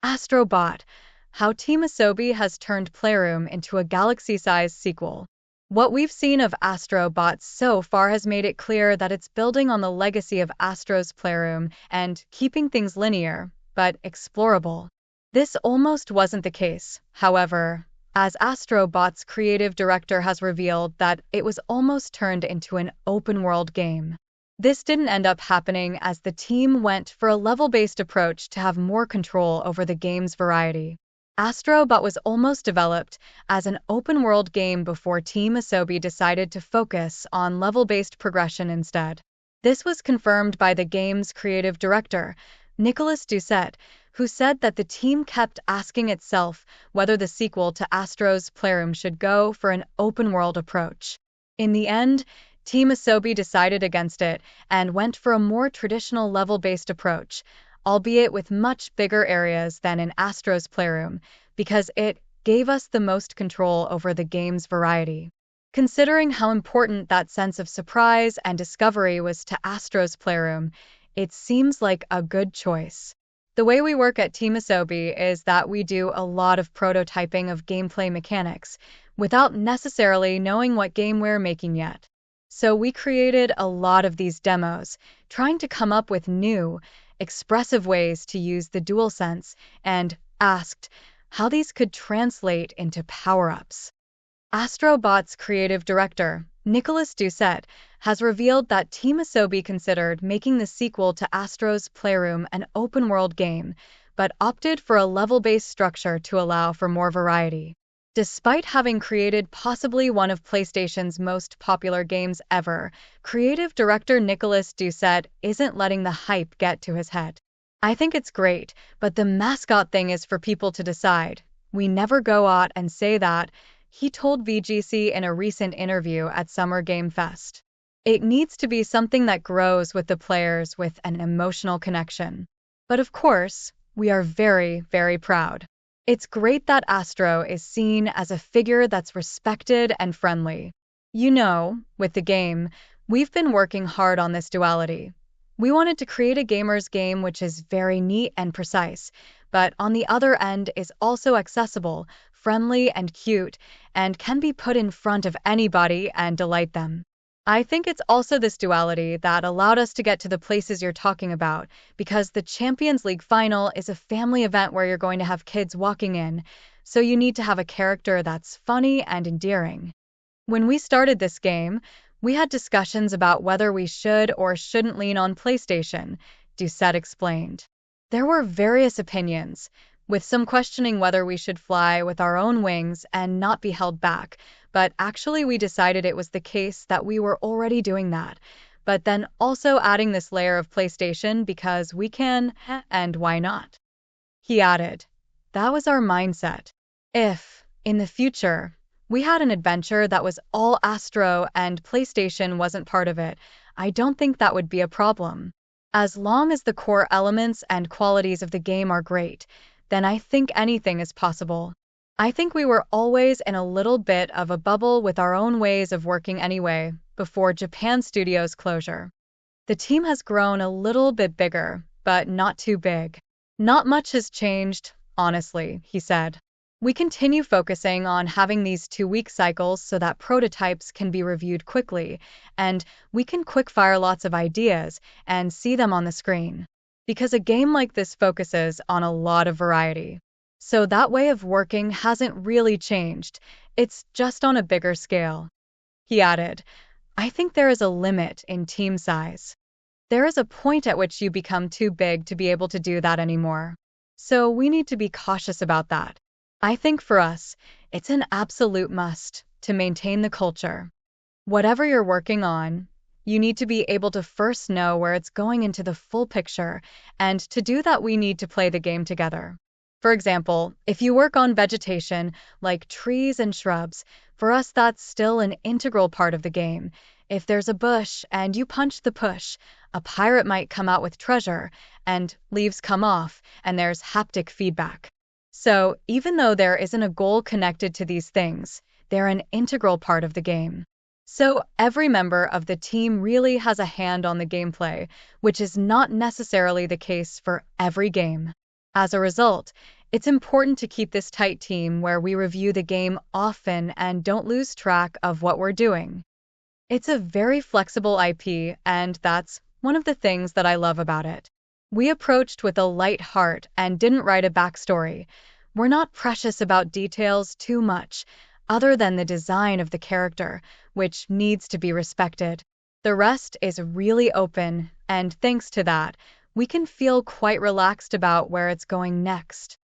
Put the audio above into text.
Astro Bot: How Team Asobi has turned Playroom into a galaxy-sized sequel. What we've seen of Astro Bot so far has made it clear that it's building on the legacy of Astro's Playroom and keeping things linear, but explorable. This almost wasn't the case, however, as Astro Bot's creative director has revealed that it was almost turned into an open-world game. This didn't end up happening as the team went for a level-based approach to have more control over the game's variety. Astro Bot was almost developed as an open-world game before Team Asobi decided to focus on level-based progression instead. This was confirmed by the game's creative director, Doucet, who said that the team kept asking itself whether the sequel to Astro's Playroom should go for an open-world approach. In the end, Team Asobi decided against it and went for a more traditional level-based approach, albeit with much bigger areas than in Astro's Playroom, because it gave us the most control over the game's variety. Considering how important that sense of surprise and discovery was to Astro's Playroom, it seems like a good choice. The way we work at Team Asobi is that we do a lot of prototyping of gameplay mechanics without necessarily knowing what game we're making yet. So we created a lot of these demos, trying to come up with new, expressive ways to use the DualSense, and asked how these could translate into power-ups. Astro Bot's creative director, Doucet, has revealed that Team Asobi considered making the sequel to Astro's Playroom an open-world game, but opted for a level-based structure to allow for more variety. Despite having created possibly one of PlayStation's most popular games ever, creative director Doucet isn't letting the hype get to his head. I think it's great, but the mascot thing is for people to decide. We never go out and say that, he told VGC in a recent interview at Summer Game Fest. It needs to be something that grows with the players with an emotional connection. But of course, we are very, very proud. It's great that Astro is seen as a figure that's respected and friendly. You know, with the game, we've been working hard on this duality. We wanted to create a gamer's game which is very neat and precise, but on the other end is also accessible, friendly and cute, and can be put in front of anybody and delight them. I think it's also this duality that allowed us to get to the places you're talking about, because the Champions League final is a family event where you're going to have kids walking in, so you need to have a character that's funny and endearing. When we started this game, we had discussions about whether we should or shouldn't lean on PlayStation, Doucet explained. There were various opinions, with some questioning whether we should fly with our own wings and not be held back, but actually we decided it was the case that we were already doing that, but then also adding this layer of PlayStation because we can, and why not? He added, that was our mindset. If, in the future, we had an adventure that was all Astro and PlayStation wasn't part of it, I don't think that would be a problem. As long as the core elements and qualities of the game are great, then I think anything is possible. I think we were always in a little bit of a bubble with our own ways of working anyway, before Japan Studios' closure. The team has grown a little bit bigger, but not too big. Not much has changed, honestly, he said. We continue focusing on having these 2-week cycles so that prototypes can be reviewed quickly, and we can quick-fire lots of ideas and see them on the screen. Because a game like this focuses on a lot of variety. So that way of working hasn't really changed, it's just on a bigger scale. He added, I think there is a limit in team size. There is a point at which you become too big to be able to do that anymore. So we need to be cautious about that. I think for us, it's an absolute must to maintain the culture. Whatever you're working on, you need to be able to first know where it's going into the full picture, and to do that we need to play the game together. For example, if you work on vegetation, like trees and shrubs, for us that's still an integral part of the game. If there's a bush and you punch the push, a pirate might come out with treasure, and leaves come off, and there's haptic feedback. So, even though there isn't a goal connected to these things, they're an integral part of the game. So, every member of the team really has a hand on the gameplay, which is not necessarily the case for every game. As a result, it's important to keep this tight team where we review the game often and don't lose track of what we're doing. It's a very flexible IP, and that's one of the things that I love about it. We approached with a light heart and didn't write a backstory. We're not precious about details too much, other than the design of the character, which needs to be respected. The rest is really open, and thanks to that, we can feel quite relaxed about where it's going next.